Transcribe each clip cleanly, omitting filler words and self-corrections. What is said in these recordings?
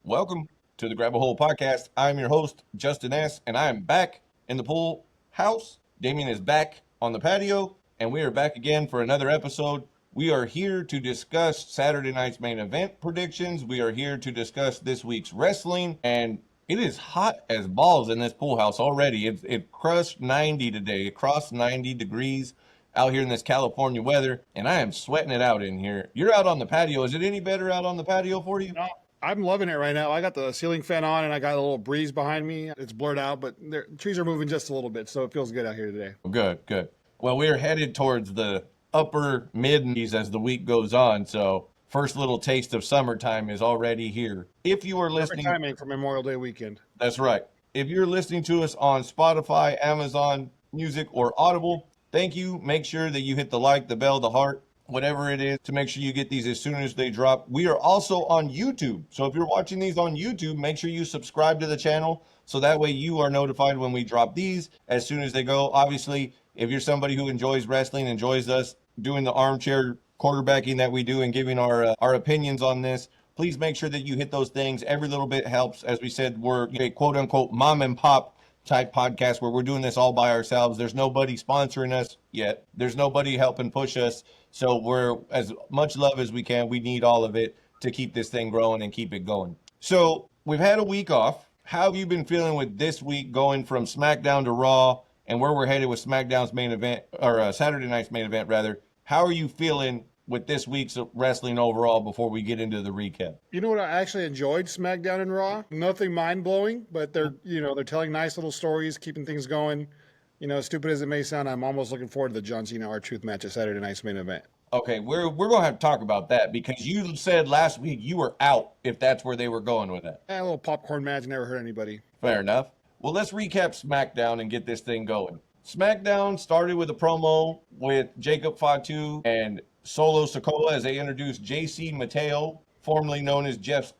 Welcome to the Grab a Hole podcast. I'm your host, Justin S., and I am back in the pool house. Damien is back on the patio, and we are back again for another episode. We are here to discuss Saturday night's main event predictions. We are here to discuss this week's wrestling, and it is hot as balls in this pool house already. It crushed 90 today. It crossed 90 degrees out here in this California weather, and I am sweating it out in here. You're out on the patio. Is it any better out on the patio for you? No, I'm loving it right now. I got the ceiling fan on and I got a little breeze behind me. It's blurred out, but the trees are moving just a little bit, so it feels good out here today. Good, good. Well, we are headed towards the upper mid-90s as the week goes on, so first little taste of summertime is already here. If you are Perfect listening, timing for Memorial Day weekend. that's right. If you're listening to us on Spotify, Amazon Music, or Audible, thank you. Make sure that you hit the like, the bell, the heart, whatever it is, to make sure you get these as soon as they drop. We are also on YouTube. So if you're watching these on YouTube, make sure you subscribe to the channel so that way you are notified when we drop these as soon as they go. Obviously, if you're somebody who enjoys wrestling, enjoys us doing the armchair quarterbacking that we do and giving our opinions on this, please make sure that you hit those things. Every little bit helps. As we said, we're a quote unquote mom and pop type podcast where we're doing this all by ourselves. There's nobody sponsoring us yet. There's nobody helping push us. So we're as much love as we can. We need all of it to keep this thing growing and keep it going. So we've had a week off. How have you been feeling with this week going from SmackDown to Raw and where we're headed with SmackDown's main event, or Saturday night's main event rather? How are you feeling with this week's wrestling overall before we get into the recap? You know what? I actually enjoyed SmackDown and Raw. Nothing mind blowing, but they're telling nice little stories, keeping things going. As stupid as it may sound, I'm almost looking forward to the John Cena R-Truth match at Saturday night's main event. Okay, we're gonna have to talk about that because you said last week you were out if that's where they were going with it. A little popcorn match never hurt anybody. Fair enough. Well, let's recap SmackDown and get this thing going. SmackDown started with a promo with Jacob Fatu and Solo Sikoa as they introduced JC Mateo, formerly known as Jeff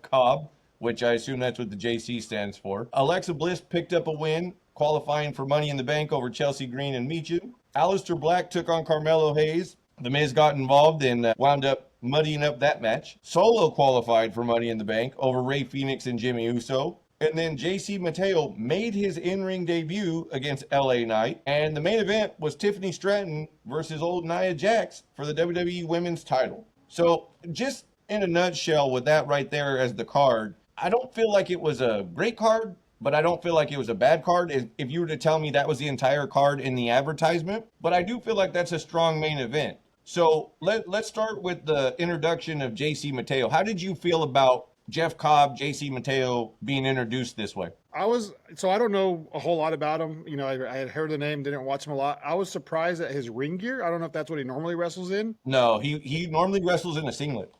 Cobb, which I assume that's what the JC stands for. Alexa Bliss picked up a win, qualifying for Money in the Bank over Chelsea Green and Michu. Aleister Black took on Carmelo Hayes. The Miz got involved and wound up muddying up that match. Solo qualified for Money in the Bank over Rey Fenix and Jimmy Uso. And then JC Mateo made his in-ring debut against LA Knight. And the main event was Tiffany Stratton versus old Nia Jax for the WWE Women's title. So just in a nutshell with that right there as the card, I don't feel like it was a great card, but I don't feel like it was a bad card if you were to tell me that was the entire card in the advertisement. But I do feel like that's a strong main event. So let's start with the introduction of JC Mateo. How did you feel about Jeff Cobb, JC Mateo being introduced this way? I don't know a whole lot about him. I had heard the name, didn't watch him a lot. I was surprised at his ring gear. I don't know if that's what he normally wrestles in. No, he normally wrestles in a singlet.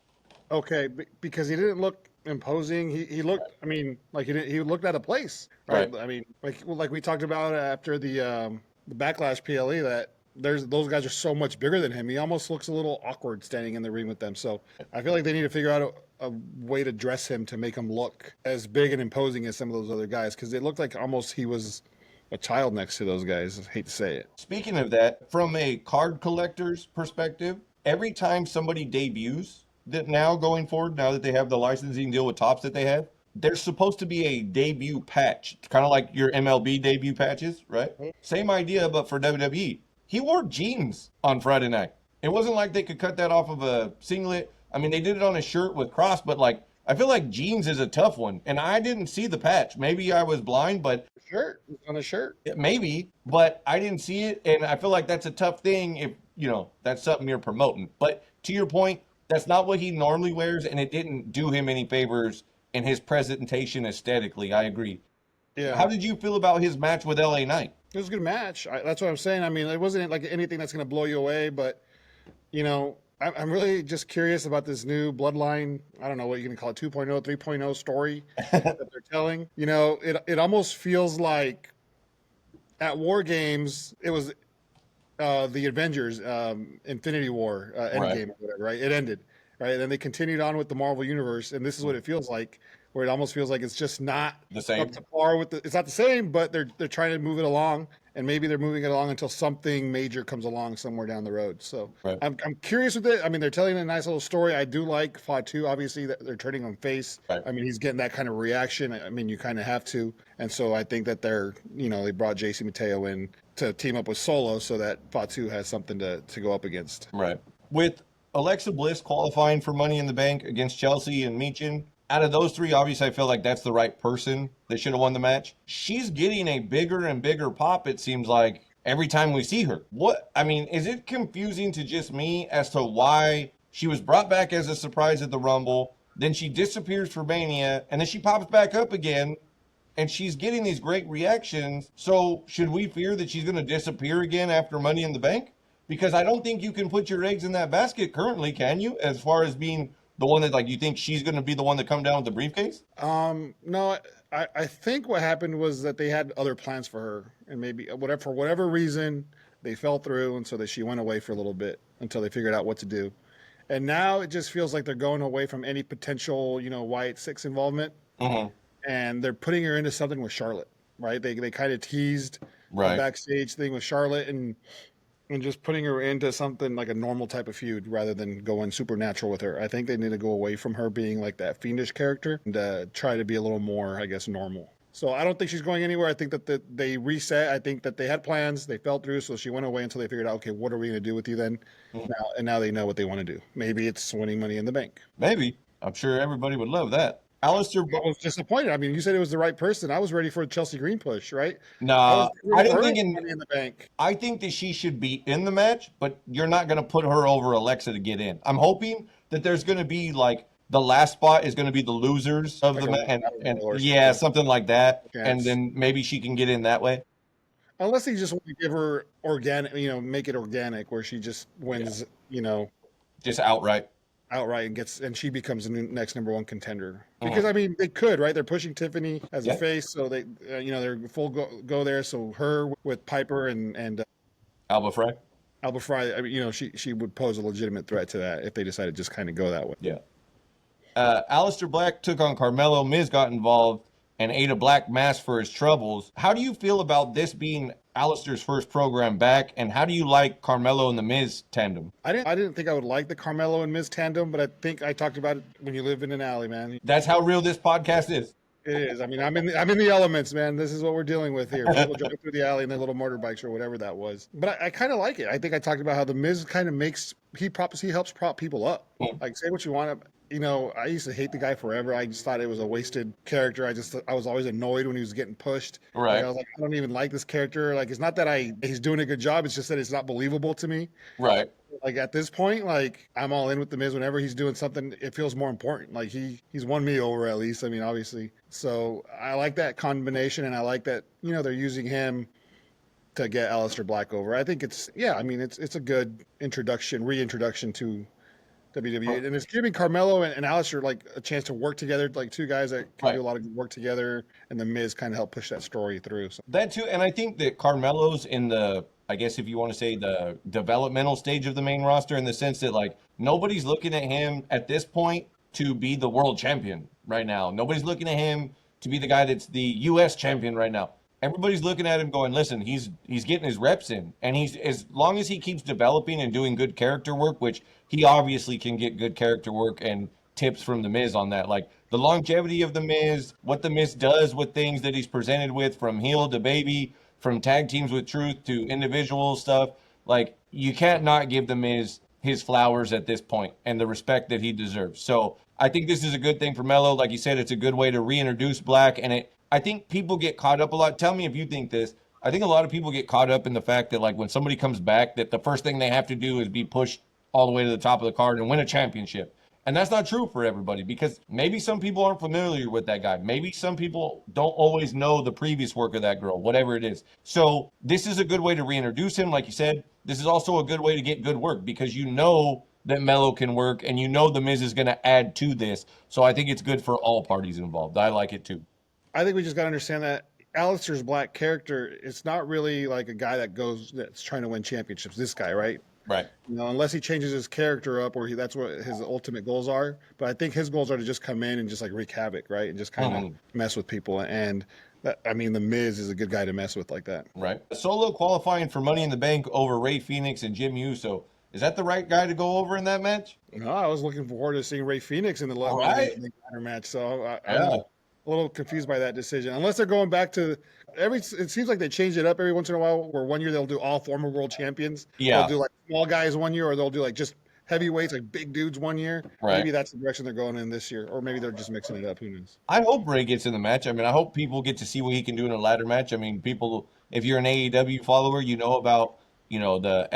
Okay, because he didn't look imposing. He looked, like he looked out of place, right? Right. I mean, like we talked about after the Backlash PLE that those guys are so much bigger than him. He almost looks a little awkward standing in the ring with them. So I feel like they need to figure out a way to dress him to make him look as big and imposing as some of those other guys, because it looked like almost he was a child next to those guys. I hate to say it. Speaking of that, from a card collector's perspective, every time somebody debuts, that now going forward, now that they have the licensing deal with Topps that they have, there's supposed to be a debut patch, kind of like your MLB debut patches, right? Same idea, but for WWE. He wore jeans on Friday night. It wasn't like they could cut that off of a singlet. I mean, they did it on a shirt with cross, but I feel like jeans is a tough one. And I didn't see the patch. Maybe I was blind, but Shirt on a shirt. maybe, but I didn't see it. And I feel like that's a tough thing if, that's something you're promoting. But to your point, that's not what he normally wears, and it didn't do him any favors in his presentation aesthetically. I agree. Yeah. How did you feel about his match with LA Knight? It was a good match. That's what I'm saying. I mean, it wasn't like anything that's going to blow you away, but I'm really just curious about this new Bloodline. I don't know what you're going to call it, 2.0, 3.0 story that they're telling. It almost feels like at War Games it was the Avengers, Infinity War, Endgame Right. or whatever. Right? It ended. Right? And then they continued on with the Marvel Universe, and this is what it feels like, where it almost feels like it's just not The same. up to par with it's not the same, but they're trying to move it along. and maybe they're moving it along until something major comes along somewhere down the road. So Right. I'm curious with it. I mean, they're telling a nice little story. I do like Fatu, obviously, that they're turning him face. Right. I mean, he's getting that kind of reaction. I mean, you kind of have to. And so I think that they brought JC Mateo in to team up with Solo so that Fatu has something to go up against. Right. With Alexa Bliss qualifying for Money in the Bank against Chelsea and Michin, out of those three, obviously, I feel like that's the right person that should have won the match. She's getting a bigger and bigger pop, it seems like, every time we see her. Is it confusing to just me as to why she was brought back as a surprise at the Rumble, then she disappears for Mania, and then she pops back up again, and she's getting these great reactions. So should we fear that she's going to disappear again after Money in the Bank? Because I don't think you can put your eggs in that basket currently, can you? As far as being the one that, like, you think she's going to be the one to come down with the briefcase? No, I think what happened was that they had other plans for her, and maybe for whatever reason they fell through, and so that she went away for a little bit until they figured out what to do. And now it just feels like they're going away from any potential, Wyatt Six involvement, and they're putting her into something with Charlotte, right? They kind of teased the backstage thing with Charlotte and just putting her into something like a normal type of feud rather than going supernatural with her. I think they need to go away from her being like that fiendish character and try to be a little more, I guess, normal. So I don't think she's going anywhere. I think that they reset. I think that they had plans. They fell through, so she went away until they figured out, okay, what are we going to do with you then? Now they know what they want to do. Maybe it's winning Money in the Bank. Maybe. I'm sure everybody would love that. Alistair, I was disappointed. I mean, you said it was the right person. I was ready for a Chelsea Green push, right? I didn't think Money in the Bank. I think that she should be in the match, but you're not going to put her over Alexa to get in. I'm hoping that there's going to be like the last spot is going to be the losers of the match, and yeah, something like that, and then maybe she can get in that way. Unless they just want to give her organic, make it organic, where she just wins, just outright and she becomes the next number one contender. Because I mean, they could, right? They're pushing Tiffany as a face, so they, they're full go there. So her with Piper and Alba Fry. I mean, she would pose a legitimate threat to that if they decided to just kind of go that way. Yeah. Aleister Black took on Carmelo. Miz got involved and ate a black mass for his troubles. How do you feel about this being Aleister's first program back, and how do you like Carmelo and the Miz tandem? I didn't think I would like the Carmelo and Miz tandem, but I think I talked about it when you live in an alley, man. That's how real this podcast is. It is. I mean, I'm in the elements, man. This is what we're dealing with here. People jumping through the alley and their little motorbikes or whatever that was. But I kind of like it. I think I talked about how the Miz kind of he helps prop people up. Like, say what you want. I used to hate the guy forever. I just thought it was a wasted character. I was always annoyed when he was getting pushed. Right. Like, I was like, I don't even like this character. Like, it's not that he's doing a good job. It's just that it's not believable to me. Right. Like, at this point, like, I'm all in with the Miz. Whenever he's doing something, it feels more important. Like, he's won me over at least. I mean, obviously. So I like that combination, and I like that, they're using him to get Aleister Black over. I think it's a good reintroduction to WWE, and it's giving Carmelo and Aleister like a chance to work together, like two guys that can do a lot of good work together, and the Miz kind of help push that story through. So. That too, and I think that Carmelo's in the, I guess if you want to say, the developmental stage of the main roster, in the sense that like nobody's looking at him at this point to be the world champion right now. Nobody's looking at him to be the guy that's the U.S. champion right now. Everybody's looking at him going, listen, he's getting his reps in, and he's, as long as he keeps developing and doing good character work, which he obviously can get good character work and tips from the Miz on that, like the longevity of the Miz, what the Miz does with things that he's presented with, from heel to baby, from tag teams with truth to individual stuff. Like, you can't not give the Miz his flowers at this point and the respect that he deserves. So I think this is a good thing for Melo. Like you said, it's a good way to reintroduce Black, and I think people get caught up a lot. Tell me if you think this. I think a lot of people get caught up in the fact that, like, when somebody comes back, that the first thing they have to do is be pushed all the way to the top of the card and win a championship. And that's not true for everybody, because maybe some people aren't familiar with that guy. Maybe some people don't always know the previous work of that girl, whatever it is. So this is a good way to reintroduce him. Like you said, this is also a good way to get good work, because you know that Melo can work, and you know the Miz is going to add to this. So I think it's good for all parties involved. I like it too. I think we just got to understand that Aleister's Black character, it's not really like a guy that's trying to win championships. This guy, right? Right. Unless he changes his character up, or that's what his ultimate goals are. But I think his goals are to just come in and just like wreak havoc, right, and just kind of mess with people. And I mean, the Miz is a good guy to mess with like that. Right. Solo qualifying for Money in the Bank over Ray Phoenix and Jim Uso. Is that the right guy to go over in that match? No, I was looking forward to seeing Ray Phoenix in the All Monday right. Night Ladder match. So I'm Yeah. a little confused by that decision. Unless they're going back to it seems like they change it up every once in a while. Where one year they'll do all former world champions. Yeah. They'll do like small guys one year, or they'll do like just heavyweights, like big dudes one year. Right. Maybe that's the direction they're going in this year, or maybe they're just mixing it up. Who knows? I hope Ray gets in the match. I mean, I hope people get to see what he can do in a ladder match. I mean, people, if you're an AEW follower, you know about, the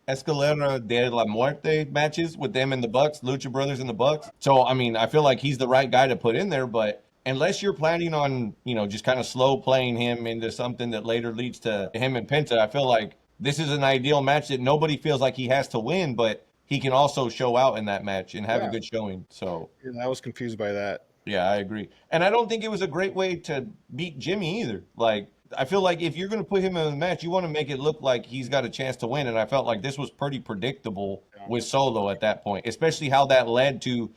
Escalera de la Muerte matches with them and the Bucks, Lucha Brothers and the Bucks. So, I mean, I feel like he's the right guy to put in there, but unless you're planning on, just kind of slow playing him into something that later leads to him and Penta, I feel like this is an ideal match that nobody feels like he has to win, but he can also show out in that match and have a good showing. So, I was confused by that. yeah, I agree. And I don't think it was a great way to beat Jimmy either. Like, I feel like if you're going to put him in the match, you want to make it look like he's got a chance to win. And I felt like this was pretty predictable with Solo at that point, especially how that led to,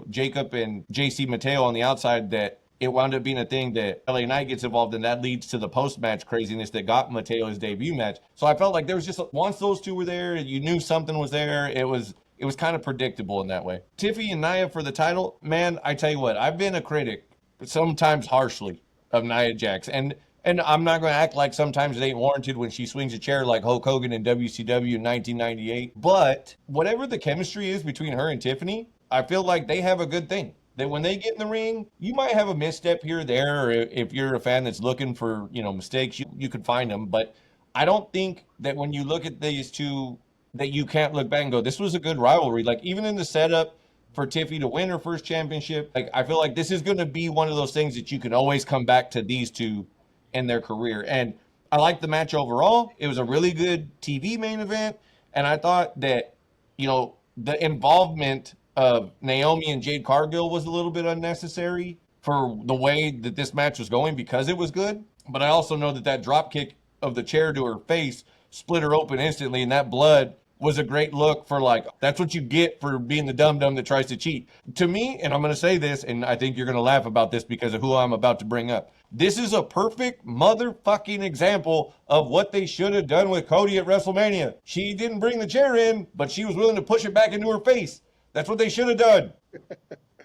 Jacob and JC Mateo on the outside, that it wound up being a thing that LA Knight gets involved in. That leads to the post-match craziness that got Mateo his debut match. So I felt like there was just, once those two were there, you knew something was there. It was kind of predictable in that way. Tiffy and Nia for the title, man, I tell you what, I've been a critic, sometimes harshly, of Nia Jax. And I'm not going to act like sometimes it ain't warranted when she swings a chair like Hulk Hogan in WCW in 1998. But whatever the chemistry is between her and Tiffany, I feel like they have a good thing. That when they get in the ring, you might have a misstep here or there, or if you're a fan that's looking for, mistakes, you could find them. But I don't think that when you look at these two, that you can't look back and go, this was a good rivalry. Like, even in the setup for Tiffy to win her first championship, like, I feel like this is going to be one of those things that you can always come back to these two in their career. And I liked the match overall. It was a really good TV main event. And I thought that, the involvement of Naomi and Jade Cargill was a little bit unnecessary for the way that this match was going, because it was good. But I also know that drop kick of the chair to her face split her open instantly, and that blood was a great look for, like, that's what you get for being the dum-dum that tries to cheat. To me, and I'm going to say this, and I think you're going to laugh about this because of who I'm about to bring up, this is a perfect motherfucking example of what they should have done with Cody at WrestleMania. She didn't bring the chair in, but she was willing to push it back into her face. That's what they should have done.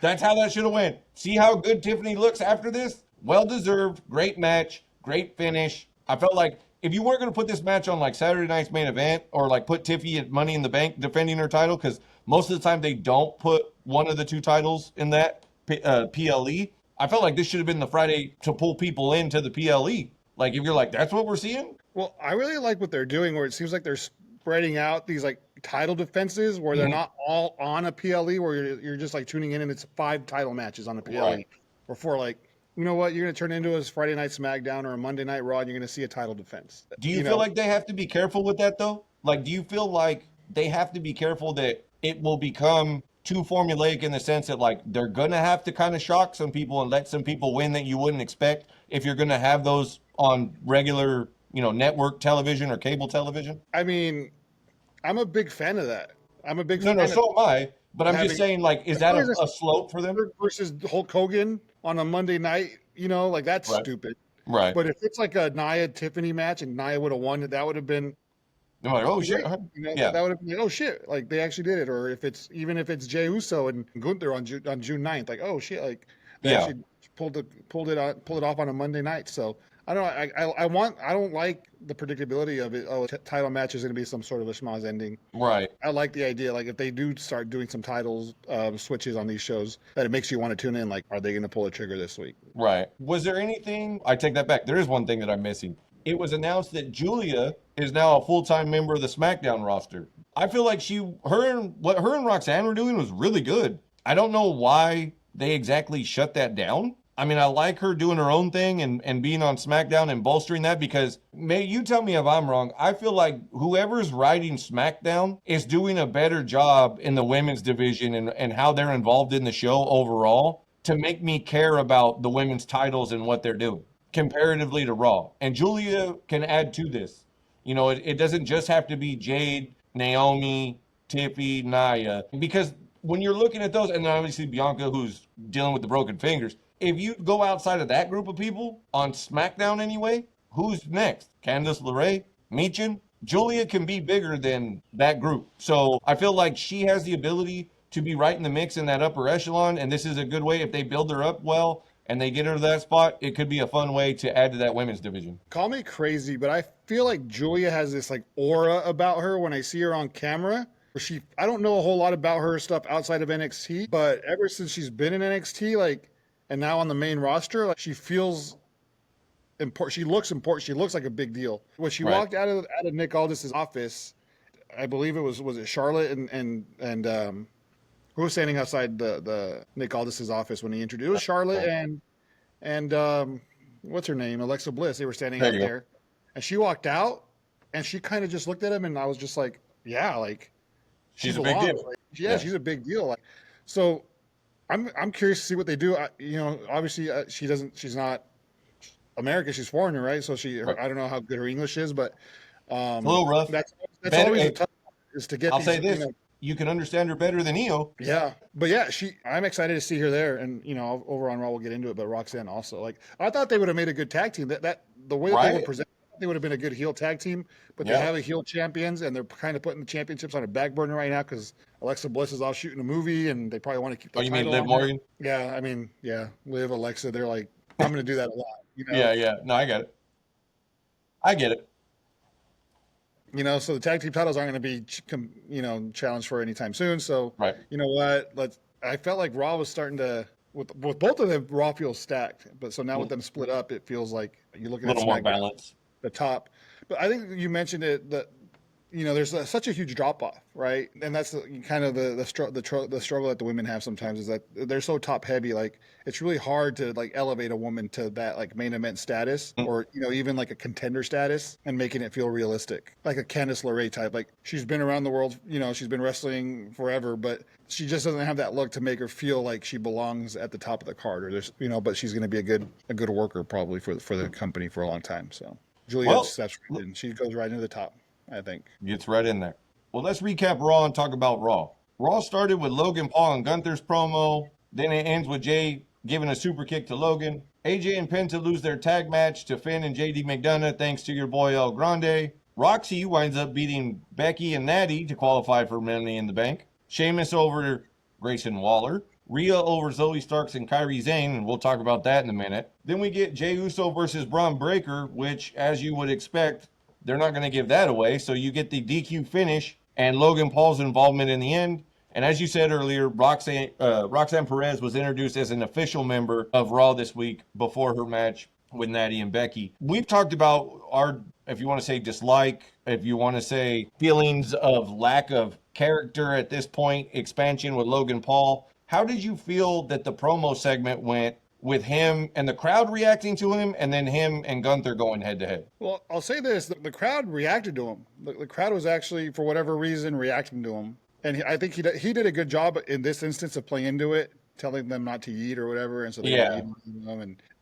That's how that should have went. See how good Tiffany looks after this? Well-deserved, great match, great finish. I felt like if you weren't going to put this match on like Saturday night's main event, or like put Tiffy at Money in the Bank defending her title, because most of the time they don't put one of the two titles in that PLE, I felt like this should have been the Friday to pull people into the PLE. Like, if you're like, that's what we're seeing? Well, I really like what they're doing, where it seems like they're spreading out these like title defenses where they're not all on a PLE, where you're just like tuning in and it's 5 title matches on a PLE. Right. Or 4, like, you know what, you're going to turn into a Friday Night SmackDown or a Monday Night Raw, and you're going to see a title defense. Do you feel like they have to be careful with that, though? Like, do you feel like they have to be careful that it will become too formulaic in the sense that, like, they're going to have to kind of shock some people and let some people win that you wouldn't expect if you're going to have those on regular, network television or cable television? I mean, I'm a big fan of that. I'm a big fan. No, so am I. But I'm just saying, like, is that a slope for them? Versus Hulk Hogan on a Monday night, like, that's stupid. Right. But if it's like a Nia Tiffany match and Nia would have won, that would have been, they're like, oh shit. that would have been like, oh shit, like, they actually did it. Or if it's Jey Uso and Gunther on June 9th, like, oh shit, like, they actually pulled it off on a Monday night. So I don't know. I don't like the predictability of it. Oh, title match is going to be some sort of a schmoz ending. Right. I like the idea. Like, if they do start doing some titles switches on these shows, that it makes you want to tune in. Like, are they going to pull a trigger this week? Right. Was there anything? I take that back. There is one thing that I'm missing. It was announced that Julia is now a full-time member of the SmackDown roster. I feel like what her and Roxanne were doing was really good. I don't know why they exactly shut that down. I mean, I like her doing her own thing and being on SmackDown and bolstering that, because, you tell me if I'm wrong, I feel like whoever's writing SmackDown is doing a better job in the women's division and how they're involved in the show overall to make me care about the women's titles and what they're doing comparatively to Raw. And Julia can add to this. It doesn't just have to be Jade Naomi, Tiffy, Naya. Because when you're looking at those, and then obviously Bianca, who's dealing with the broken fingers, if you go outside of that group of people on SmackDown anyway, who's next? Candice LeRae, Michin, Julia can be bigger than that group. So I feel like she has the ability to be right in the mix in that upper echelon, and this is a good way if they build her up well and they get her to that spot. It could be a fun way to add to that women's division. Call me crazy, but I feel like Julia has this like aura about her when I see her on camera. I don't know a whole lot about her stuff outside of NXT, but ever since she's been in NXT, like, and now on the main roster, like, she feels important. She looks important. She looks like a big deal. When she walked out of Nick Aldis's office, I believe it was it Charlotte and who was standing outside the Nick Aldis's office when he introduced? It was Charlotte and what's her name? Alexa Bliss. They were standing out there, and she walked out, and she kind of just looked at him, and I was just like, yeah, like she's a big deal. Like, yeah, she's a big deal. Like, so I'm curious to see what they do. Obviously she's not American. She's foreigner, right? So I don't know how good her English is, but a little rough. That's always a tough is to get. I'll say this. You can understand her better than Io. Yeah. But yeah, I'm excited to see her there. And, over on Raw, we'll get into it, but Roxanne also. Like, I thought they would have made a good tag team. That the way that they were presented, they would have been a good heel tag team, but they have a heel champions, and they're kind of putting the championships on a back burner right now because Alexa Bliss is off shooting a movie, and they probably want to keep the title. You mean Liv Morgan? Yeah, I mean, yeah, Liv, Alexa, they're like, I'm going to do that a lot. Yeah. No, I get it. So the tag team titles aren't going to be, challenged for anytime soon. So, you know what? I felt like Raw was starting to, with both of them, Raw feels stacked. But so now with them split up, it feels like you're looking at a little more balance. The top. But I think you mentioned it that, there's such a huge drop off, right? And that's kind of the struggle that the women have sometimes is that they're so top heavy. Like, it's really hard to like elevate a woman to that like main event status or, even like a contender status and making it feel realistic. Like a Candice LeRae type. Like, she's been around the world, she's been wrestling forever, but she just doesn't have that look to make her feel like she belongs at the top of the card or there's, but she's going to be a good worker probably for the company for a long time. So Julia steps right in. She goes right into the top, I think. Gets right in there. Well, let's recap Raw and talk about Raw. Raw started with Logan Paul and Gunther's promo. Then it ends with Jay giving a super kick to Logan. AJ and Penta lose their tag match to Finn and JD McDonough thanks to your boy El Grande. Roxy winds up beating Becky and Natty to qualify for Money in the Bank. Sheamus over Grayson Waller. Rhea over Zoe Starks and Kairi Sane, and we'll talk about that in a minute. Then we get Jey Uso versus Braun Breaker, which, as you would expect, they're not going to give that away. So you get the DQ finish and Logan Paul's involvement in the end. And as you said earlier, Roxanne Perez was introduced as an official member of Raw this week before her match with Natty and Becky. We've talked about our, if you want to say dislike, if you want to say feelings of lack of character at this point, expansion with Logan Paul. How did you feel that the promo segment went with him and the crowd reacting to him and then him and Gunther going head to head? Well, I'll say this. The crowd reacted to him. The crowd was actually, for whatever reason, reacting to him. And I think he did a good job in this instance of playing into it, telling them not to eat or whatever. And so they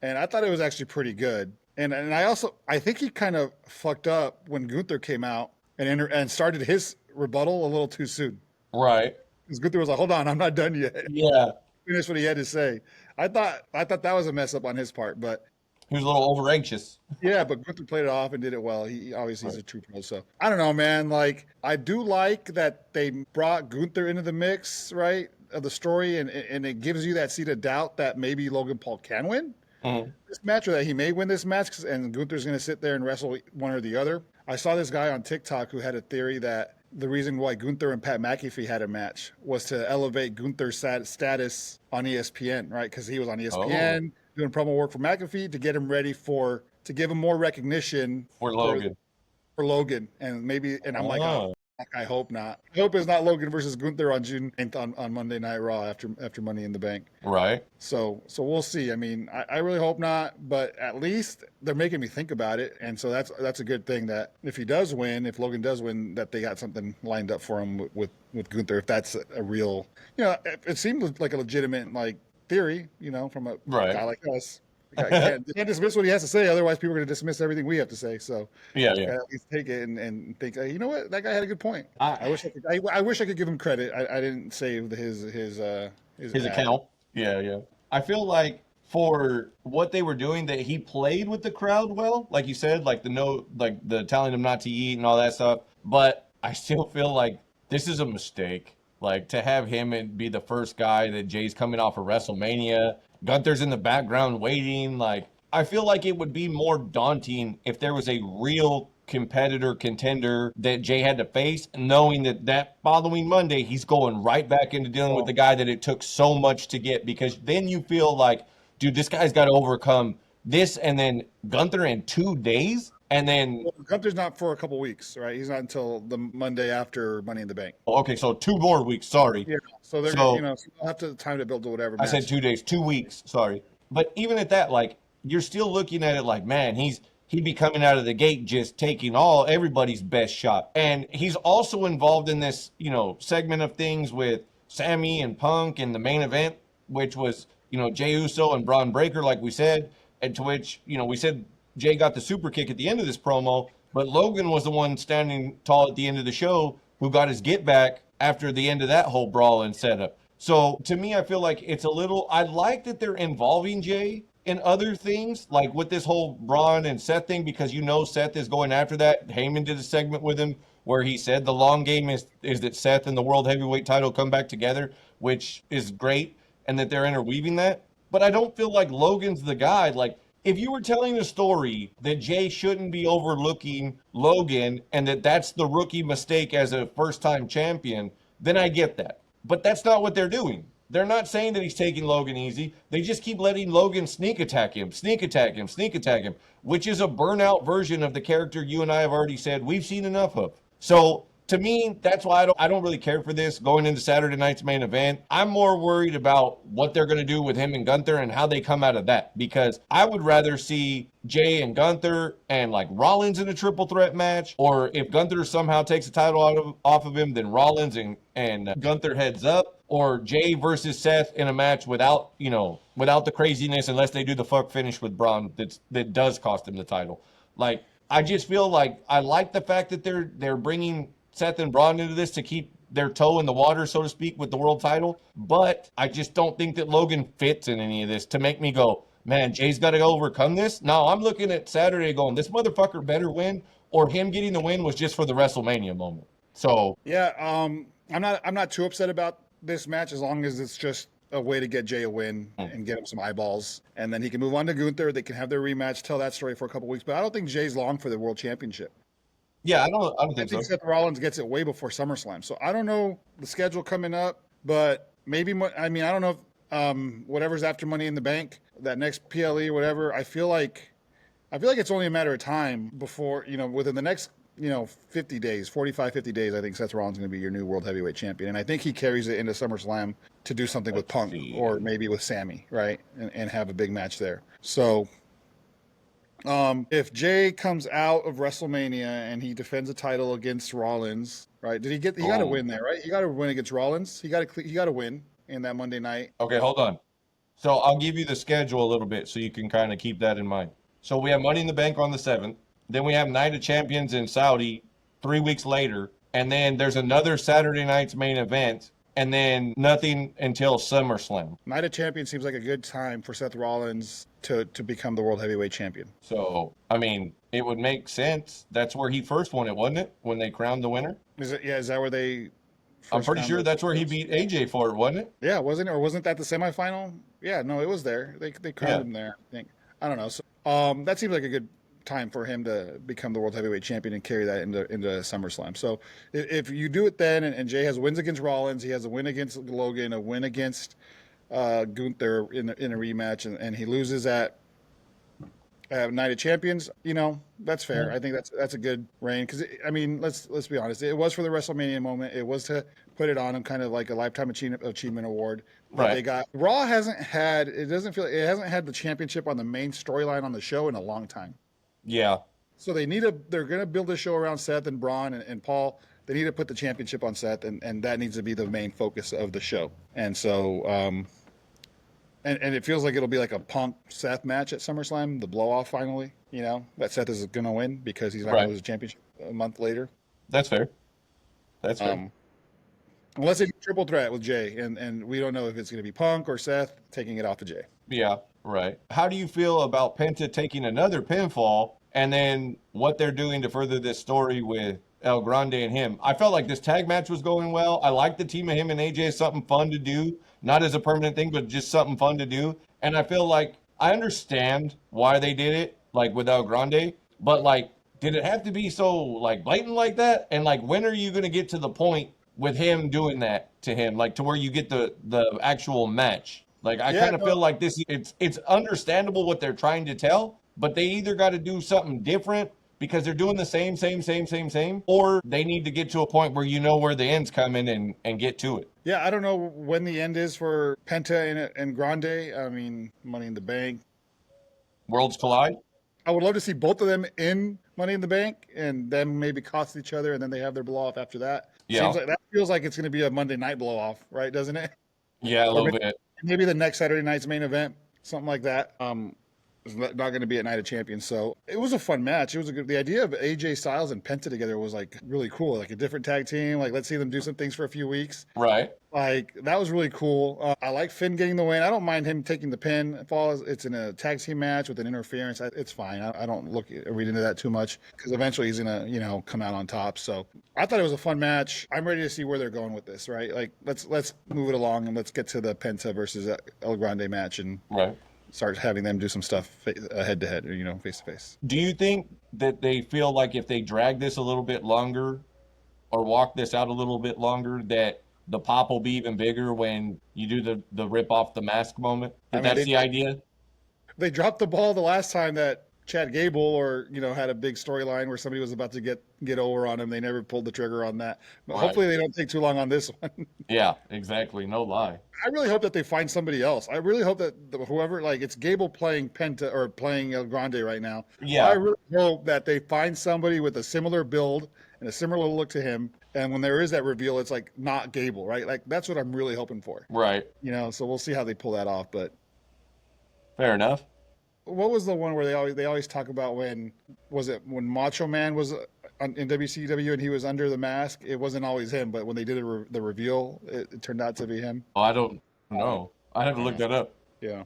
and I thought it was actually pretty good. And I think he kind of fucked up when Gunther came out and started his rebuttal a little too soon. Right. Because Gunther was like, hold on, I'm not done yet. Yeah. Finish what he had to say. I thought that was a mess up on his part, but he was a little over anxious. Yeah, but Gunther played it off and did it well. He obviously is a true pro. So I don't know, man. Like, I do like that they brought Gunther into the mix, right, of the story, and it gives you that seed of doubt that maybe Logan Paul can win this match, or that he may win this match, and Gunther's going to sit there and wrestle one or the other. I saw this guy on TikTok who had a theory that the reason why Gunther and Pat McAfee had a match was to elevate Gunther's status on ESPN, right? Because he was on ESPN doing promo work for McAfee to get him ready to give him more recognition for Logan. For Logan, and I'm like, oh, I hope not. I hope it's not Logan versus Gunther on June 8th on Monday Night Raw after Money in the Bank. Right. So we'll see. I mean, I really hope not, but at least they're making me think about it, and so that's a good thing. That if Logan does win, that they got something lined up for him with Gunther. If that's a real, it seemed like a legitimate theory, from a guy like us. Can't dismiss what he has to say. Otherwise, people are going to dismiss everything we have to say. So Yeah, just yeah. gotta at least take it and think, hey, you know what, that guy had a good point. I I, wish I could. I wish I could give him credit. I didn't save his his ad. account. Yeah, yeah. I feel like for what they were doing, that he played with the crowd well, like you said, like the no, like the telling them not to eat and all that stuff. But I still feel like this is a mistake. Like to have him and be the first guy that Jay's coming off of WrestleMania. Gunther's in the background waiting. Like I feel like it would be more daunting if there was a real competitor contender that Jay had to face, knowing that that following Monday he's going right back into dealing with the guy that it took so much to get. Because then you feel like, dude, this guy's got to overcome this and then Gunther in 2 days, and then Well, Gunther's not for a couple weeks, right? He's not until the Monday after Money in the Bank. okay, so 2 more weeks. Sorry, Yeah. So they're gonna, so so they'll have to time to build to whatever I said match. 2 days, 2 weeks. Sorry, but even at that, like you're still looking at it like, man, he'd be coming out of the gate just taking all everybody's best shot, and he's also involved in this, segment of things with Sammy and Punk in the main event, which was Jey Uso and Braun Breaker, like we said, and to which we said Jay got the super kick at the end of this promo, but Logan was the one standing tall at the end of the show who got his get back after the end of that whole brawl and setup. So to me, I feel like it's a little. I like that they're involving Jay in other things, like with this whole Braun and Seth thing, because Seth is going after that. Heyman did a segment with him where he said the long game is that Seth and the World Heavyweight title come back together, which is great, and that they're interweaving that. But I don't feel like Logan's the guy. Like, if you were telling a story that Jay shouldn't be overlooking Logan and that that's the rookie mistake as a first time champion, then I get that. But that's not what they're doing. They're not saying that he's taking Logan easy. They just keep letting Logan sneak attack him, sneak attack him, sneak attack him, which is a burnout version of the character you and I have already said we've seen enough of. So to me, that's why I don't really care for this going into Saturday night's main event. I'm more worried about what they're going to do with him and Gunther and how they come out of that, because I would rather see Jay and Gunther and like Rollins in a triple threat match, or if Gunther somehow takes the title off of him, then Rollins and Gunther heads up, or Jay versus Seth in a match without without the craziness, unless they do the fuck finish with Braun that does cost him the title. Like, I just feel like I like the fact that they're bringing Seth and Braun into this to keep their toe in the water, so to speak, with the world title. But I just don't think that Logan fits in any of this to make me go, man, Jay's got to overcome this. No, I'm looking at Saturday going, this motherfucker better win, or him getting the win was just for the WrestleMania moment. So Yeah. I'm not too upset about this match as long as it's just a way to get Jay a win and get him some eyeballs, and then he can move on to Gunther. They can have their rematch, tell that story for a couple weeks. But I don't think Jay's long for the world championship. yeah, I don't I think so. think Seth Rollins gets it way before SummerSlam. So I don't know the schedule coming up, but maybe. I mean, I don't know if whatever's after Money in the Bank, that next PLE, whatever. I feel like it's only a matter of time before, within the next 50 days, 45, 50 days, I think Seth Rollins is going to be your new World Heavyweight Champion. And I think he carries it into SummerSlam to do something with Punk or maybe with Sammy, right? And have a big match there. So if Jay comes out of WrestleMania and he defends a title against Rollins, right? He got to win there, right? He got to win against Rollins. He got to win in that Monday night. Okay, hold on. So I'll give you the schedule a little bit so you can kind of keep that in mind. So we have Money in the Bank on the 7th. Then we have Night of Champions in Saudi 3 weeks later. And then there's another Saturday night's main event. And then nothing until SummerSlam. Night of Champions seems like a good time for Seth Rollins to become the World Heavyweight Champion. So, I mean, it would make sense. That's where he first won it, wasn't it? When they crowned the winner? Is it? Yeah, is that where they? I'm pretty sure that's where he beat AJ for it, wasn't it? Yeah, wasn't it? Or wasn't that the semifinal? Yeah, no, it was there. They crowned him there, I think. I don't know. So, that seems like a good time for him to become the World Heavyweight Champion and carry that into SummerSlam. So if you do it then, and Jay has wins against Rollins, he has a win against Logan, a win against Gunther in a rematch, and he loses at Night of Champions, that's fair. I think that's a good reign, because I mean, let's be honest, it was for the WrestleMania moment. It was to put it on him, kind of like a lifetime achievement award. Right. They got Raw hasn't had the championship on the main storyline on the show in a long time. Yeah. So they're going to build a show around Seth and Braun and Paul. They need to put the championship on Seth, and that needs to be the main focus of the show. And so And it feels like it'll be like a Punk Seth match at SummerSlam, the blow off finally. You know that Seth is going to win because he's not going Right. to lose a championship a month later. That's fair. That's fair. Um, unless it's a triple threat with Jay, and we don't know if it's going to be Punk or Seth taking it off of Jay. Yeah, right. How do you feel about Penta taking another pinfall and then what they're doing to further this story with El Grande and him? I felt like this tag match was going well. I like the team of him and AJ as something fun to do, not as a permanent thing, but just something fun to do. And I feel like I understand why they did it, like with El Grande, but like, did it have to be so like blatant like that? And like, when are you going to get to the point with him doing that to him, like to where you get the actual match? Like I Yeah, kind of no, feel like this it's understandable what they're trying to tell, but they either got to do something different because they're doing the same, or they need to get to a point where you know where the end's coming and get to it. yeah, I don't know when the end is for Penta and Grande. I mean, Money in the Bank. Worlds collide. I would love to see both of them in Money in the Bank and them maybe cost each other and then they have their blow off after that. Yeah, Seems like that feels like it's going to be a Monday night blow off, right? Doesn't it? yeah, a Or little bit. maybe the next Saturday night's main event, something like that. It's not going to be at Night of Champions. So it was a fun match. It was a good. The idea of AJ Styles and Penta together was like really cool. Like a different tag team. Like let's see them do some things for a few weeks. Right. Like that was really cool. I like Finn getting the win. I don't mind him taking the pin. It's in a tag team match with an interference. It's fine. I don't read into that too much because eventually he's gonna come out on top. So I thought it was a fun match. I'm ready to see where they're going with this. Right? Like let's move it along and let's get to the Penta versus El Grande match and Right. start having them do some stuff head to head or face to face. Do you think that they feel like if they drag this a little bit longer or walk this out a little bit longer, that the pop will be even bigger when you do the rip off the mask moment? I That mean, that's the idea? they dropped the ball the last time that Chad Gable had a big storyline where somebody was about to get over on him. They never pulled the trigger on that. But Right. hopefully they don't take too long on this one. Yeah, exactly. No lie. I really hope that they find somebody else. I really hope that whoever, like it's Gable playing Penta or playing El Grande right now. Yeah. I really hope that they find somebody with a similar build and a similar look to him. And when there is that reveal, it's like not Gable, right? Like that's what I'm really hoping for. Right. So we'll see how they pull that off. But Fair enough. what was the one where they always talk about when Macho Man was in WCW and he was under the mask? It wasn't always him, but when they did the reveal, it turned out to be him. Oh, I don't know. I have to look that up. Yeah.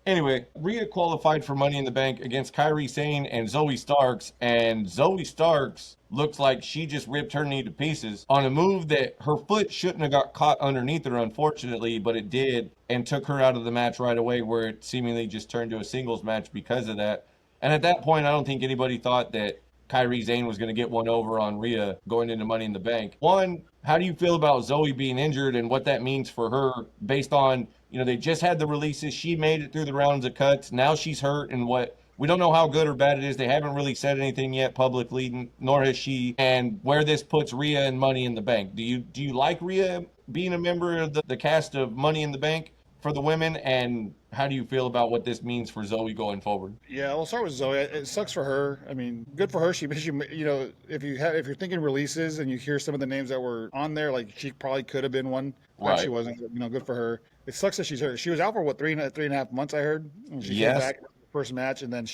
Anyway, Rhea qualified for Money in the Bank against Kairi Sane and Zoe Starks, and Zoe Starks looks like she just ripped her knee to pieces on a move that her foot shouldn't have got caught underneath her, unfortunately, but it did, and took her out of the match right away, where it seemingly just turned to a singles match because of that. And at that point, I don't think anybody thought that Kairi Sane was going to get one over on Rhea going into Money in the Bank. One, how do you feel about Zoe being injured and what that means for her based on, they just had the releases. She made it through the rounds of cuts. Now she's hurt, and we don't know how good or bad it is. They haven't really said anything yet publicly, nor has she. And where this puts Rhea and Money in the Bank. Do you like Rhea being a member of the cast of Money in the Bank for the women? And how do you feel about what this means for Zoe going forward? Yeah, we'll start with Zoe. It sucks for her. I mean, good for her. She if you're thinking releases and you hear some of the names that were on there, like she probably could have been one. Right. She wasn't. Good for her. It sucks that she's hurt. She was out for what 3.5 months, I heard. And she came back first match, and then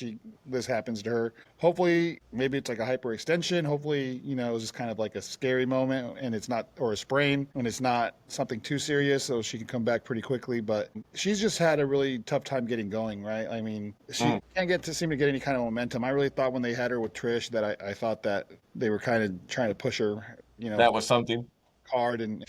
this happens to her. Hopefully, maybe it's like a hyperextension. Hopefully, it was just kind of like a scary moment, and it's not, or a sprain, and it's not something too serious, so she can come back pretty quickly. But she's just had a really tough time getting going, right? I mean, she can't seem to get any kind of momentum. I really thought when they had her with Trish that I thought that they were kind of trying to push her, That was something. hard, and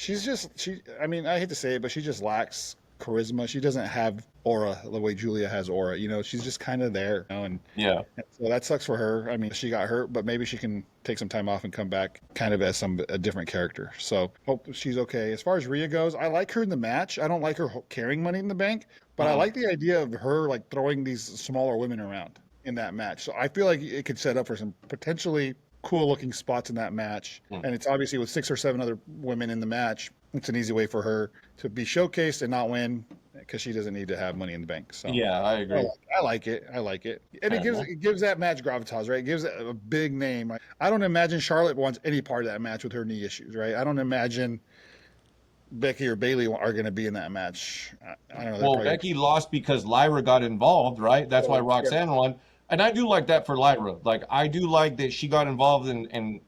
I mean, I hate to say it, but she just lacks charisma. She doesn't have aura the way Julia has aura. She's just kind of there. And so that sucks for her. I mean, she got hurt, but maybe she can take some time off and come back kind of as a different character. So hope she's okay. As far as Rhea goes, I like her in the match. I don't like her carrying Money in the Bank, but I like the idea of her like throwing these smaller women around in that match. So I feel like it could set up for some potentially cool looking spots in that match. And it's obviously with 6 or 7 other women in the match, it's an easy way for her to be showcased and not win because she doesn't need to have Money in the Bank. So yeah, I agree. I like it. And it gives that match gravitas, right? It gives it a big name. I don't imagine Charlotte wants any part of that match with her knee issues, right? I don't imagine Becky or Bailey are going to be in that match. I don't know. Well, Becky lost because Lyra got involved, right? That's why Roxanne won. And I do like that for Lyra. Like, I do like that she got involved and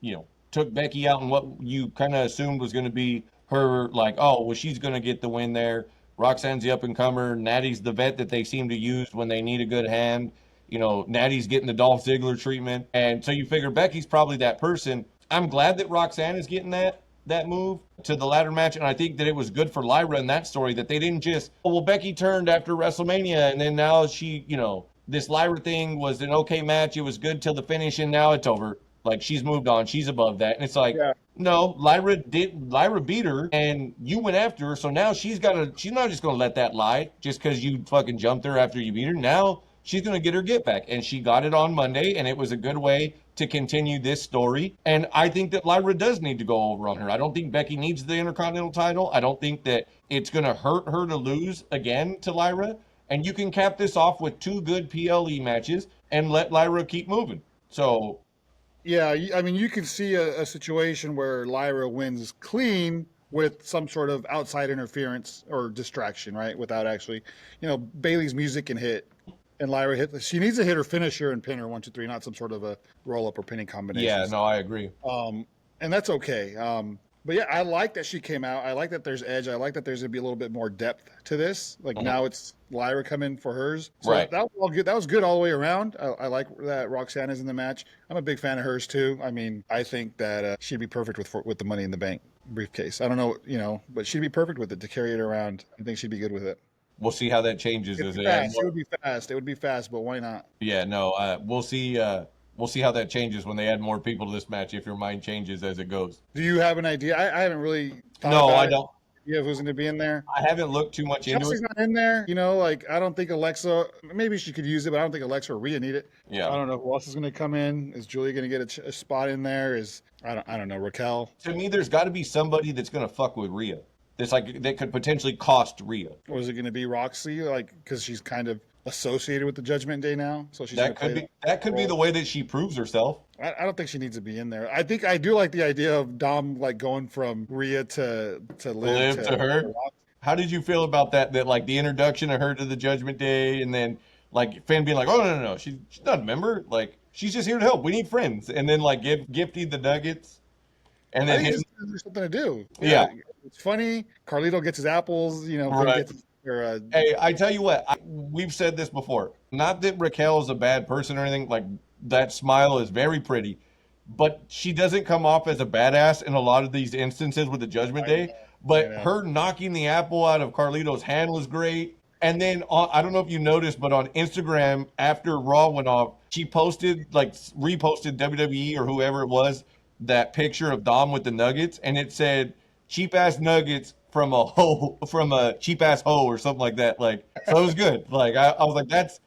took Becky out in what you kind of assumed was going to be her, like, oh, well, she's going to get the win there. Roxanne's the up-and-comer. Natty's the vet that they seem to use when they need a good hand. Natty's getting the Dolph Ziggler treatment. And so you figure Becky's probably that person. I'm glad that Roxanne is getting that move to the ladder match, and I think that it was good for Lyra in that story that they didn't just, oh, well, Becky turned after WrestleMania, and then now she, this Lyra thing was an okay match. It was good till the finish, and now it's over. Like, she's moved on. She's above that. And it's like, no, Lyra beat her, and you went after her, so now she's not just going to let that lie just because you fucking jumped her after you beat her. Now she's going to get her get back, and she got it on Monday, and it was a good way to continue this story. And I think that Lyra does need to go over on her. I don't think Becky needs the Intercontinental title. I don't think that it's going to hurt her to lose again to Lyra. And you can cap this off with 2 good PLE matches and let Lyra keep moving. So, yeah, I mean, you can see a situation where Lyra wins clean with some sort of outside interference or distraction, right? Without actually, Bailey's music can hit. And Lyra she needs to hit her finisher and pin her 1, 2, 3, not some sort of a roll up or pinning combination. Yeah, no, I agree. And that's okay. But yeah, I like that she came out. I like that there's edge. I like that there's gonna be a little bit more depth to this. Like now it's Lyra coming for hers. So right. That was all good. That was good all the way around. I like that Roxanne is in the match. I'm a big fan of hers too. I mean, I think that she'd be perfect with the Money in the Bank briefcase. I don't know, but she'd be perfect with it to carry it around. I think she'd be good with it. We'll see how that changes. It would be fast. It would be fast, but why not? Yeah, no, we'll see. We'll see how that changes when they add more people to this match, if your mind changes as it goes. Do you have an idea? I haven't really thought No, about I it. don't. Yeah, who's going to be in there? I haven't looked too much into Chelsea's it. not in there. I don't think Alexa, maybe she could use it, but I don't think Alexa or Rhea need it. Yeah. I don't know who else is going to come in. Is Julia going to get a spot in there? I don't know, Raquel? To me, there's got to be somebody that's going to fuck with Rhea. That could potentially cost Rhea. Or is it going to be Roxy? Because she's kind of associated with the Judgment Day now, so she's that could be the way that she proves herself. I don't think she needs to be in there. I do like the idea of Dom going from Rhea to Liv to her. How did you feel about that? That like the introduction of her to the Judgment Day, and then like Finn being like, "Oh no, she's not a member. Like she's just here to help. We need friends." And then like give Gifty the nuggets, and then there's something to do. Yeah. It's funny. Carlito gets his apples. Right. Hey, I tell you what, we've said this before. Not that Raquel is a bad person or anything. Like that smile is very pretty, but she doesn't come off as a badass in a lot of these instances with the Judgment Day. But her knocking the apple out of Carlito's hand was great. And then I don't know if you noticed, but on Instagram after Raw went off, she reposted WWE or whoever it was that picture of Dom with the nuggets, and it said cheap ass nuggets from a cheap ass hoe or something like that. Like, so it was good. Like I was like, that's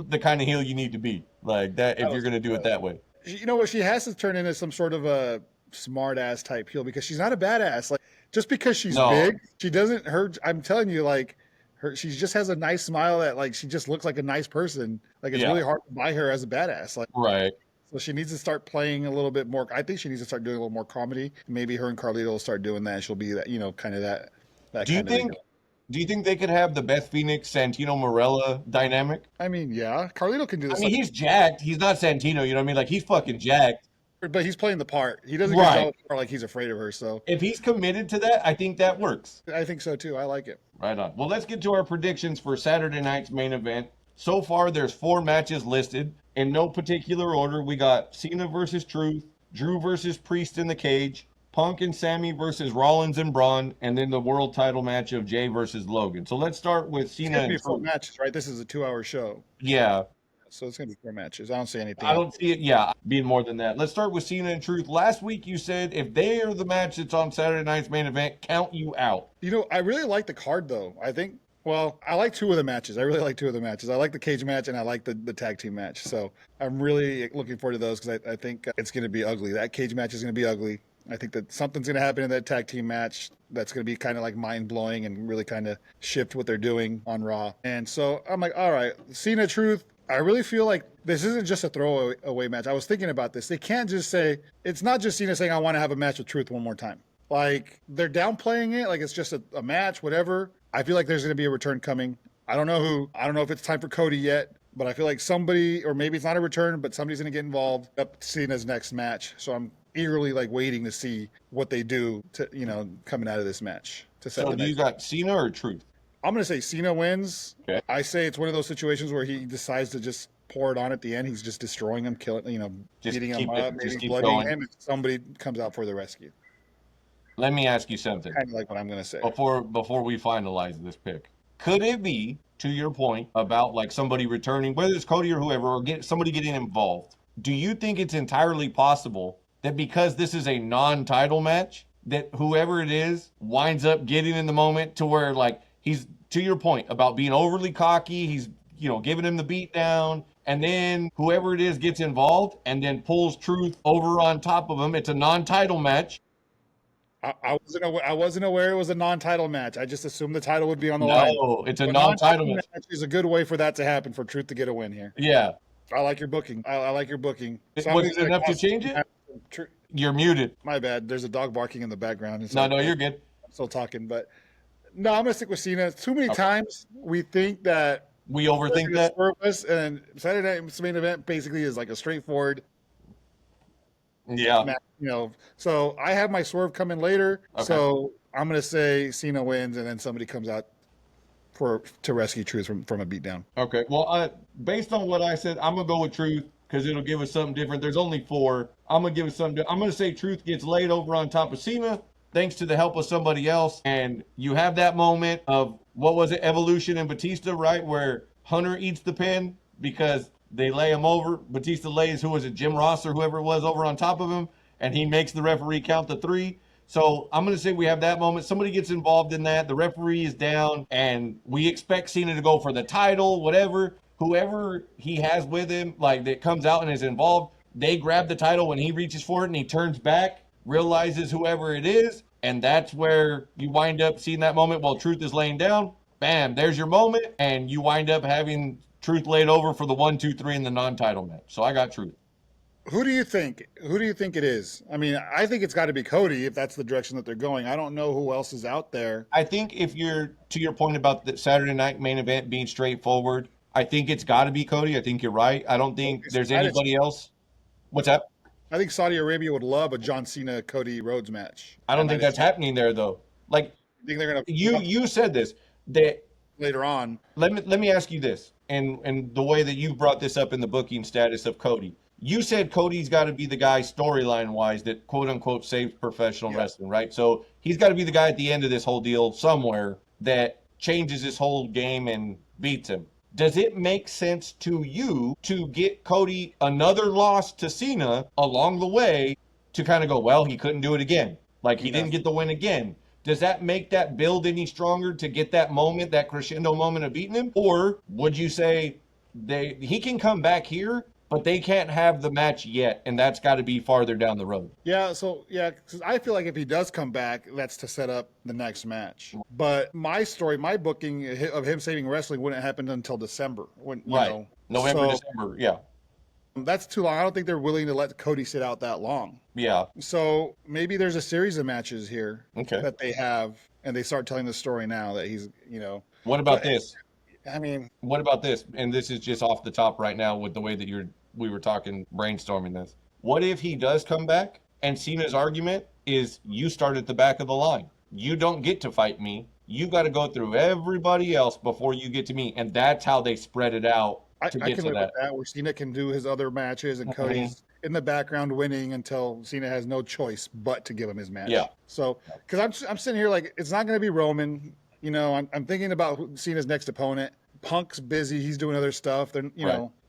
the kind of heel you need to be like that if you're gonna do it that way. You know what? She has to turn into some sort of a smart ass type heel because she's not a badass. Like just because she's big, she doesn't hurt. I'm telling you, like she just has a nice smile that like she just looks like a nice person. Like it's really hard to buy her as a badass. Like right. So she needs to start playing a little bit more. I think she needs to start doing a little more comedy. Maybe her and Carlito will start doing that. She'll be that, kind of that. Do you think they could have the Beth Phoenix Santino Marella dynamic? I mean, yeah, Carlito can do this. I mean, he's jacked. He's not Santino. You know what I mean? Like he's fucking jacked. But he's playing the part. He doesn't get like he's afraid of her. So if he's committed to that, I think that works. I think so too. I like it. Right on. Well, let's get to our predictions for Saturday night's main event. So far, there's 4 matches listed in no particular order. We got Cena versus Truth, Drew versus Priest in the cage, Punk and Sammy versus Rollins and Braun, and then the world title match of Jay versus Logan. So let's start with Cena and Truth. 4 matches, right? This is a 2-hour show. Yeah. So it's going to be 4 matches. I don't see anything. I don't see it, being more than that. Let's start with Cena and Truth. Last week you said if they are the match that's on Saturday night's main event, count you out. I really like the card, though. I like 2 of the matches. I really like 2 of the matches. I like the cage match and I like the tag team match. So I'm really looking forward to those because I think it's going to be ugly. That cage match is going to be ugly. I think that something's going to happen in that tag team match that's going to be kind of like mind-blowing and really kind of shift what they're doing on Raw. And so I'm like, all right, Cena Truth, I really feel like this isn't just a throwaway match. I was thinking about this. They can't just say, it's not just Cena saying, I want to have a match with Truth one more time. Like they're downplaying it, like it's just a match, whatever. I feel like there's going to be a return coming. I don't know who. I don't know if it's time for Cody yet, but I feel like somebody, or maybe it's not a return, but somebody's going to get involved up Cena's next match. So I'm eagerly like waiting to see what they do to, coming out of this match to set So the do you next. got Cena or Truth? I'm going to say Cena wins. Okay. I say it's one of those situations where he decides to just pour it on at the end. He's just destroying him, killing, Just beating keep him it- up, just maybe keep bloodying going. him, and somebody comes out for the rescue. Let me ask you something Kind of like what I'm going to say. before we finalize this pick. Could it be, to your point about like somebody returning, whether it's Cody or whoever, or somebody getting involved? Do you think it's entirely possible that because this is a non-title match, that whoever it is winds up getting in the moment to where like he's, to your point about being overly cocky, he's giving him the beat down, and then whoever it is gets involved and then pulls Truth over on top of him. It's a non-title match. I wasn't aware it was a non-title match. I just assumed the title would be on the line. No, it's a A non-title non-title match. match is a good way for that to happen, for Truth to get a win here. Yeah. I like your booking. I like your booking. Was it enough to change it? You're muted. My bad. There's a dog barking in the background. And No, you're good. I'm still talking, but no, I'm gonna stick with Cena. Too many times we think that We overthink that. Purpose, and Saturday Night's main event basically is like a straightforward Yeah. match, So I have my swerve coming later. Okay. So I'm gonna say Cena wins, and then somebody comes out to rescue Truth from a beatdown. Okay. Well, based on what I said, I'm gonna go with Truth because it'll give us something different. There's only 4. I'm gonna give it something. I'm gonna say Truth gets laid over on top of Cena, thanks to the help of somebody else, and you have that moment of what was it, Evolution and Batista, right, where Hunter eats the pin because they lay him over. Batista lays, who was it, Jim Ross or whoever it was, over on top of him, and he makes the referee count to 3. So I'm going to say we have that moment. Somebody gets involved in that. The referee is down, and we expect Cena to go for the title, whatever. Whoever he has with him, like that comes out and is involved, they grab the title when he reaches for it, and he turns back, realizes whoever it is, and that's where you wind up seeing that moment while Truth is laying down. Bam, there's your moment, and you wind up having Truth laid over for the 1, 2, 3 in the non-title match. So I got Truth. Who do you think? Who do you think it is? I mean, I think it's got to be Cody if that's the direction that they're going. I don't know who else is out there. I think if you're, to your point about the Saturday night main event being straightforward, I think it's got to be Cody. I think you're right. I don't think there's anybody else. What's that? I think Saudi Arabia would love a John Cena Cody Rhodes match. I don't think that's happening there though. Like I think they're gonna you said this that later on. let me ask you this, and the way that you brought this up in the booking status of Cody. You said Cody's got to be the guy storyline wise that quote unquote saves professional wrestling, right? So he's got to be the guy at the end of this whole deal somewhere that changes his whole game and beats him. Does it make sense to you to get Cody another loss to Cena along the way to kind of go, well, he couldn't do it again. Like he didn't get the win again. Does that make that build any stronger to get that moment, that crescendo moment of beating him? Or would you say he can come back here, but they can't have the match yet, and that's got to be farther down the road? Yeah, because I feel like if he does come back, that's to set up the next match. But my booking of him saving wrestling wouldn't happen until December. November, December, yeah. That's too long. I don't think they're willing to let Cody sit out that long. Yeah. So maybe there's a series of matches here that they have, and they start telling the story now that he's, What about this? I mean, what about this? And this is just off the top right now with the way that we were talking, brainstorming this. What if he does come back and Cena's argument is you start at the back of the line? You don't get to fight me. You got to go through everybody else before you get to me. And that's how they spread it out. I can live with that, where Cena can do his other matches and Cody's in the background winning until Cena has no choice but to give him his match. Yeah. So, because I'm sitting here like it's not going to be Roman. I'm thinking about Cena's next opponent. Punk's busy; he's doing other stuff. Then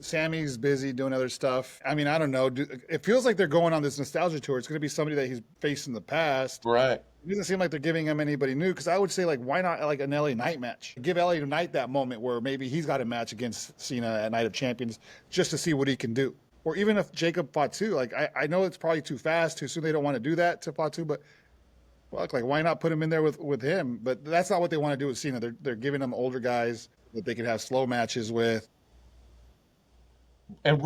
Sammy's busy doing other stuff. I mean, I don't know. It feels like they're going on this nostalgia tour. It's going to be somebody that he's faced in the past. Right. It doesn't seem like they're giving him anybody new, because I would say, like, why not like an LA Knight match? Give LA Knight that moment where maybe he's got a match against Cena at Night of Champions just to see what he can do. Or even if Jacob Fatu, like, I know it's probably too fast, too soon. They don't want to do that to Fatu, but fuck, like, why not put him in there with him? But that's not what they want to do with Cena. They're giving him older guys that they can have slow matches with. And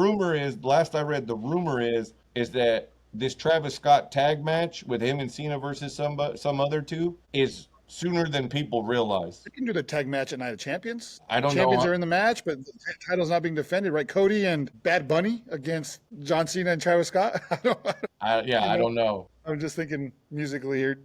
last I read, the rumor is that this Travis Scott tag match with him and Cena versus some other two is sooner than people realize. You can do the tag match at Night of Champions. I don't Champions know. are in the match, but the title's not being defended, right? Cody and Bad Bunny against John Cena and Travis Scott. I don't know. I'm just thinking musically here.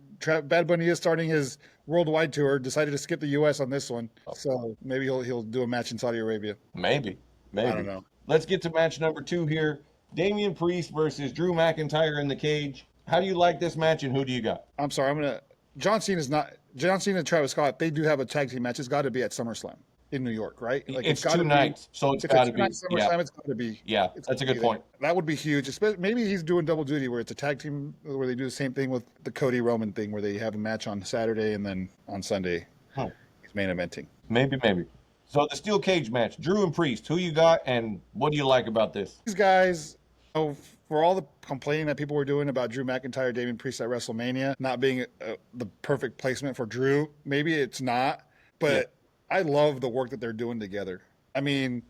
Bad Bunny is starting his worldwide tour. Decided to skip the U.S. on this one, so maybe he'll do a match in Saudi Arabia. Maybe. I don't know. Let's get to match number 2 here. Damian Priest versus Drew McIntyre in the cage. How do you like this match, and who do you got? I'm sorry. John Cena and Travis Scott. They do have a tag team match. It's got to be at SummerSlam in New York, right? Like it's 2 nights, so it's got to be. SummerSlam, it's got to be. Yeah, that's a good point. That would be huge. Maybe he's doing double duty where it's a tag team where they do the same thing with the Cody Roman thing where they have a match on Saturday and then on Sunday he's main eventing. Maybe. So the steel cage match, Drew and Priest. Who you got, and what do you like about this? These guys, for all the complaining that people were doing about Drew McIntyre, Damian Priest at WrestleMania not being the perfect placement for Drew, maybe it's not, but I love the work that they're doing together. I mean,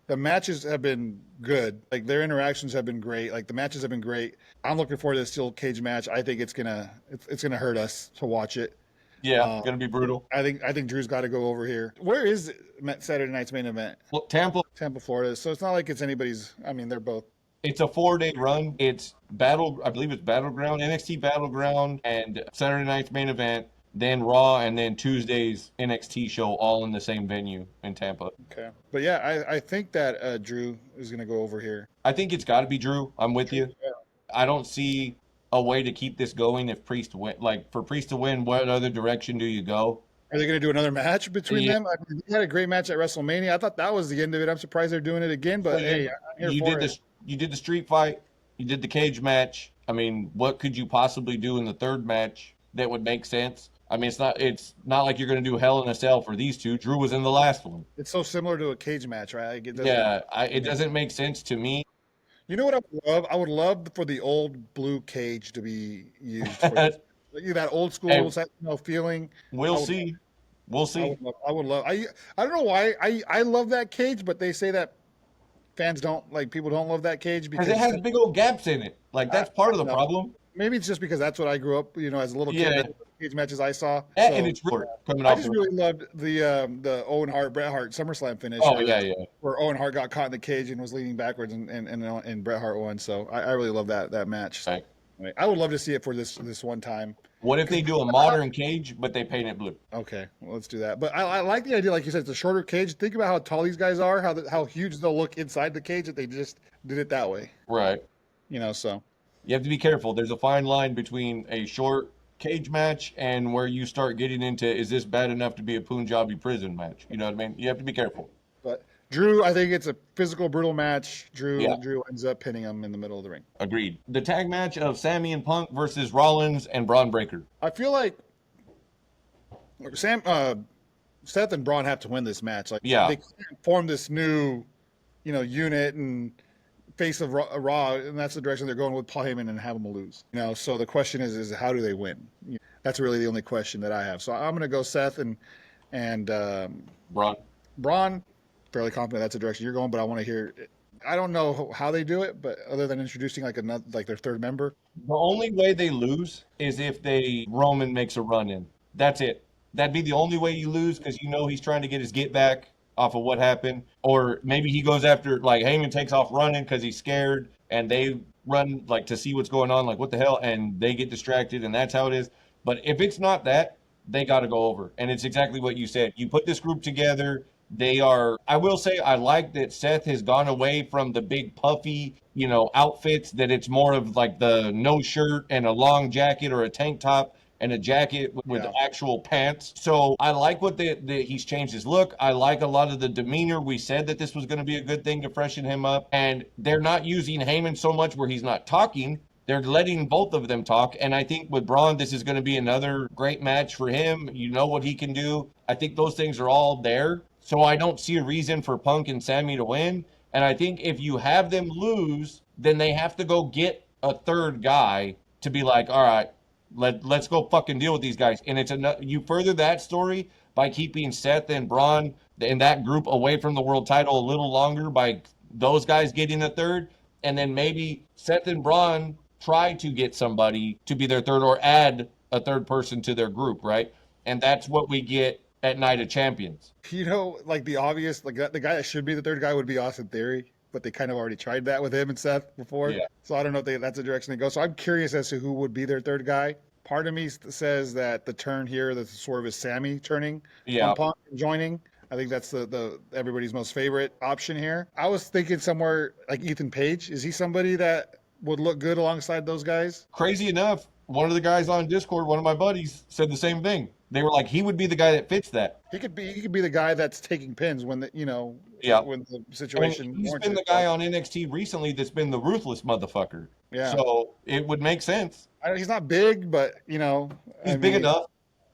the matches have been good. Like their interactions have been great. Like the matches have been great. I'm looking forward to the steel cage match. I think it's gonna hurt us to watch it. Yeah, gonna be brutal. I think Drew's got to go over here. Where is Saturday night's main event? Well, Tampa, Florida. So it's not like it's anybody's. I mean, they're both. It's a 4-day run. It's I believe it's Battleground, NXT Battleground, and Saturday night's main event, then Raw, and then Tuesday's NXT show, all in the same venue in Tampa. Okay. But yeah, I think that Drew is going to go over here. I think it's got to be Drew. I'm with you. Yeah. I don't see a way to keep this going if Priest win. Like, for Priest to win, what other direction do you go? Are they going to do another match between them? I mean, they had a great match at WrestleMania. I thought that was the end of it. I'm surprised they're doing it again, but hey, I'm here for it. You did the street fight. You did the cage match. I mean, what could you possibly do in the third match that would make sense? I mean, it's not like you're going to do Hell in a Cell for these two. Drew was in the last one. It's so similar to a cage match, right? It doesn't make sense to me. You know what I would love? I would love for the old blue cage to be used. For that old school feeling. We'll see. I would love. I don't know why. I love that cage, but they say that fans don't like. People don't love that cage because it has big old gaps in it. Like that's part of the problem. Maybe it's just because that's what I grew up, as a little kid. Yeah. Cage matches I saw. And it's coming I just really loved the Owen Hart Bret Hart SummerSlam finish. Oh yeah. Where Owen Hart got caught in the cage and was leaning backwards and Bret Hart won. So I really love that match. Right. I would love to see it for this one time. What if they do a modern cage, but they paint it blue? Okay, well, let's do that. But I like the idea, like you said, it's a shorter cage. Think about how tall these guys are, how huge they'll look inside the cage if they just did it that way. Right. So. You have to be careful. There's a fine line between a short cage match and where you start getting into, is this bad enough to be a Punjabi prison match? You know what I mean? You have to be careful. But Drew, I think it's a physical, brutal match. Drew ends up pinning him in the middle of the ring. Agreed. The tag match of Sammy and Punk versus Rollins and Braun Breaker. I feel like Seth and Braun have to win this match. They can't form this new, unit and face of Raw, and that's the direction they're going with Paul Heyman and have them lose. So the question is how do they win? That's really the only question that I have. So I'm going to go Seth and Braun. Fairly confident that's the direction you're going, but I want to hear. I don't know how they do it, but other than introducing their third member. The only way they lose is if Roman makes a run in. That's it. That'd be the only way you lose because he's trying to get his get back off of what happened, or maybe he goes after Heyman takes off running because he's scared, and they run to see what's going on, what the hell, and they get distracted, and that's how it is. But if it's not that, they got to go over, and it's exactly what you said. You put this group together. I will say I like that Seth has gone away from the big puffy, outfits, that it's more of the no shirt and a long jacket or a tank top and a jacket with actual pants. So I like he's changed his look. I like a lot of the demeanor. We said that this was going to be a good thing to freshen him up. And they're not using Heyman so much where he's not talking. They're letting both of them talk. And I think with Braun, this is going to be another great match for him. You know what he can do. I think those things are all there. So I don't see a reason for Punk and Sammy to win. And I think if you have them lose, then they have to go get a third guy to be all right, let's go fucking deal with these guys. And you further that story by keeping Seth and Braun and that group away from the world title a little longer by those guys getting a third. And then maybe Seth and Braun try to get somebody to be their third or add a third person to their group, right? And that's what we get at Night of Champions. You know, like the obvious, like the guy that should be the third guy would be Austin Theory, but they kind of already tried that with him and Seth before. Yeah. So I don't know if that's the direction they go. So I'm curious as to who would be their third guy. Part of me says that the turn here, the swerve is Sammy turning Yeah. on Punk and joining. I think that's the everybody's most favorite option here. I was thinking somewhere like Ethan Page. Is he somebody that would look good alongside those guys? Crazy enough, one of the guys on Discord, one of my buddies, said the same thing. They were like, he would be the guy that fits that. He could be the guy that's taking pins when the Yeah. when the And situation he's warrants been the it. guy on NXT recently that's been the ruthless motherfucker. Yeah. So it would make sense. He's not big, but He's big enough.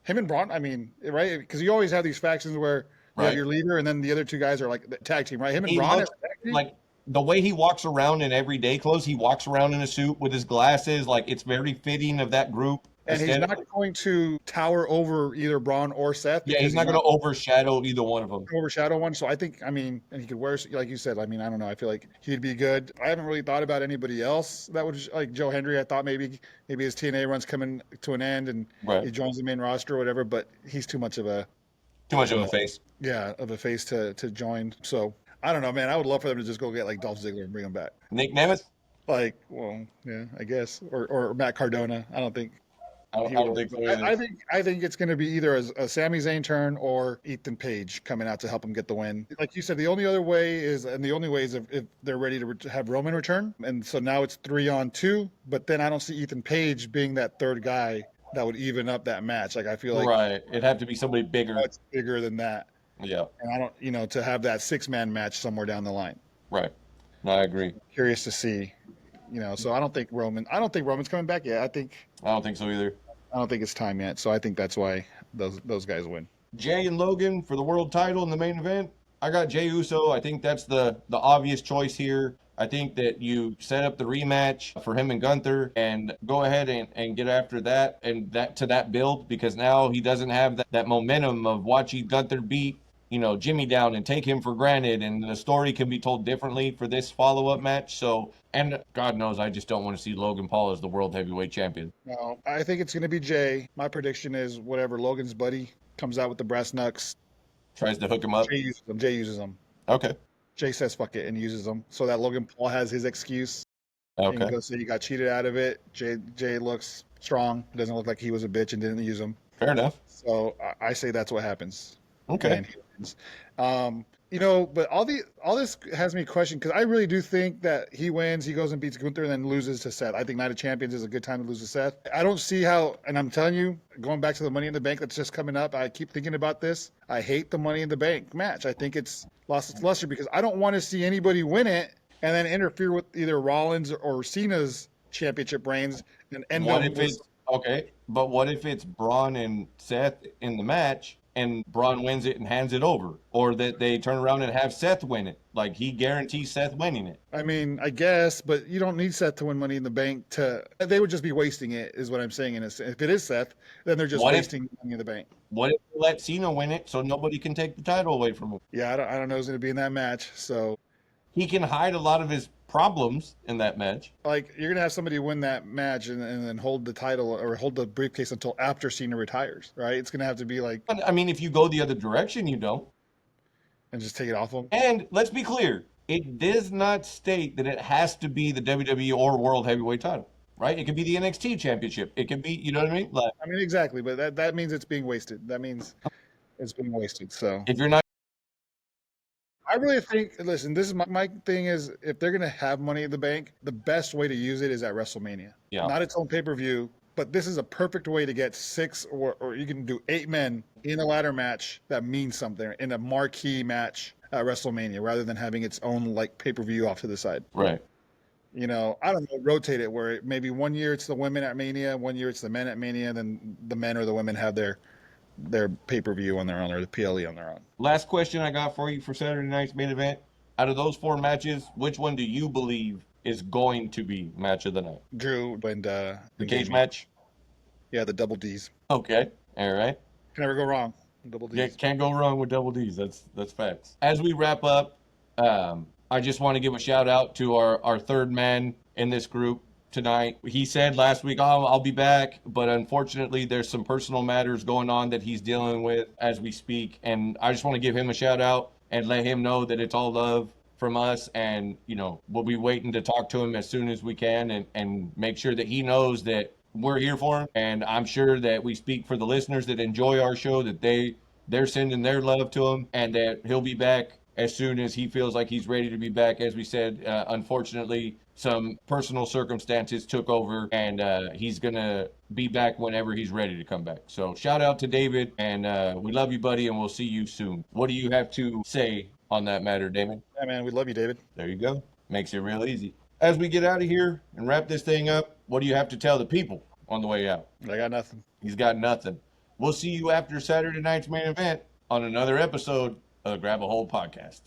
Him and Braun, I mean, right? Because you always have these factions where you have Right. your leader, and then the other two guys are like the tag team, right? Him and He Braun, looks as a tag team? like the way he walks around in everyday clothes, he walks around in a suit with his glasses. Like it's very fitting of that group. And he's not going to tower over either Braun or Seth. Yeah, he's not going to overshadow either one of them. Overshadow one. So I think, and he could wear, like you said, I don't know. I feel like he'd be good. I haven't really thought about anybody else that would, like Joe Hendry. I thought maybe his TNA run's coming to an end and he joins the main roster or whatever, but he's too much of a face. Yeah, of a face to join. So I don't know, man. I would love for them to just go get like Dolph Ziggler and bring him back. Nick Nemeth? Like, well, yeah, I guess. Or Matt Cardona. I don't think I don't think so either. I think it's going to be either a Sami Zayn turn or Ethan Page coming out to help him get the win. Like you said, the only way is if they're ready to have Roman return. And so now it's 3-on-2, but then I don't see Ethan Page being that third guy that would even up that match. Like I feel like right, it'd have to be somebody bigger. That's bigger than that. Yeah. And I don't, to have that 6-man match somewhere down the line. Right. No, I agree. Curious to see, so I don't think Roman's coming back yet. I don't think so either. I don't think it's time yet. So I think that's why those guys win. Jay and Logan for the world title in the main event. I got Jey Uso. I think that's the obvious choice here. I think that you set up the rematch for him and Gunther and go ahead and get after that and that build, because now he doesn't have that momentum of watching Gunther beat, Jimmy down and take him for granted, and the story can be told differently for this follow-up match. So, and God knows I just don't want to see Logan Paul as the world heavyweight champion. No, I think it's going to be Jay. My prediction is whatever Logan's buddy comes out with the brass knucks, tries to hook him up. Jay uses them. Okay. Jay says fuck it and uses them so that Logan Paul has his excuse. Okay. And goes, so he got cheated out of it. Jay looks strong. It doesn't look like he was a bitch and didn't use them. Fair enough. So I say that's what happens. Okay. But all this has me questioned, because I really do think that he wins, he goes and beats Gunther, and then loses to Seth. I think Night of Champions is a good time to lose to Seth. I don't see how, and I'm telling you, going back to the Money in the Bank that's just coming up, I keep thinking about this. I hate the Money in the Bank match. I think it's lost its luster because I don't want to see anybody win it and then interfere with either Rollins or Cena's championship reigns and end up with... Okay, but what if it's Braun and Seth in the match and Braun wins it and hands it over? Or that they turn around and have Seth win it. Like, he guarantees Seth winning it. I mean, I guess, but you don't need Seth to win Money in the Bank they would just be wasting it, is what I'm saying. If it is Seth, then they're just wasting Money in the Bank. What if they let Cena win it so nobody can take the title away from him? Yeah, I don't know who's going to be in that match, so... He can hide a lot of his problems in that match. Like, you're going to have somebody win that match and then hold the title or hold the briefcase until after Cena retires, right? It's going to have to be like... I mean, if you go the other direction, you don't. And just take it off him? And let's be clear, it does not state that it has to be the WWE or World Heavyweight title, right? It could be the NXT Championship. It could be, you know what I mean? Like, I mean, exactly, but that means it's being wasted. That means it's being wasted, so... If you're not... I really think, listen, this is my thing is, if they're going to have Money in the Bank, the best way to use it is at WrestleMania. Yeah. Not its own pay-per-view, but this is a perfect way to get 6 or you can do 8 men in a ladder match that means something, in a marquee match at WrestleMania, rather than having its own like pay-per-view off to the side. Right. I don't know, rotate it where maybe one year it's the women at Mania, one year it's the men at Mania, then the men or the women have their pay-per-view on their own or the PLE on their own. Last question I got for you for Saturday night's main event. Out of those 4 matches, which one do you believe is going to be match of the night? Drew and the cage match? Yeah, the double Ds. Okay. All right. Can never go wrong. Double Ds. Yeah, can't go wrong with double Ds. That's facts. As we wrap up, I just want to give a shout out to our third man in this group, tonight. He said last week, "Oh, I'll be back," but unfortunately, there's some personal matters going on that he's dealing with as we speak. And I just want to give him a shout out and let him know that it's all love from us. And, you know, we'll be waiting to talk to him as soon as we can and make sure that he knows that we're here for him. And I'm sure that we speak for the listeners that enjoy our show, that they're sending their love to him, and that he'll be back as soon as he feels like he's ready to be back. As we said, unfortunately, some personal circumstances took over, and he's going to be back whenever he's ready to come back. So shout out to David, and we love you, buddy, and we'll see you soon. What do you have to say on that matter, Damon? Yeah, man, we love you, David. There you go. Makes it real easy. As we get out of here and wrap this thing up, what do you have to tell the people on the way out? I got nothing. He's got nothing. We'll see you after Saturday night's main event on another episode of the Grab a Hold podcast.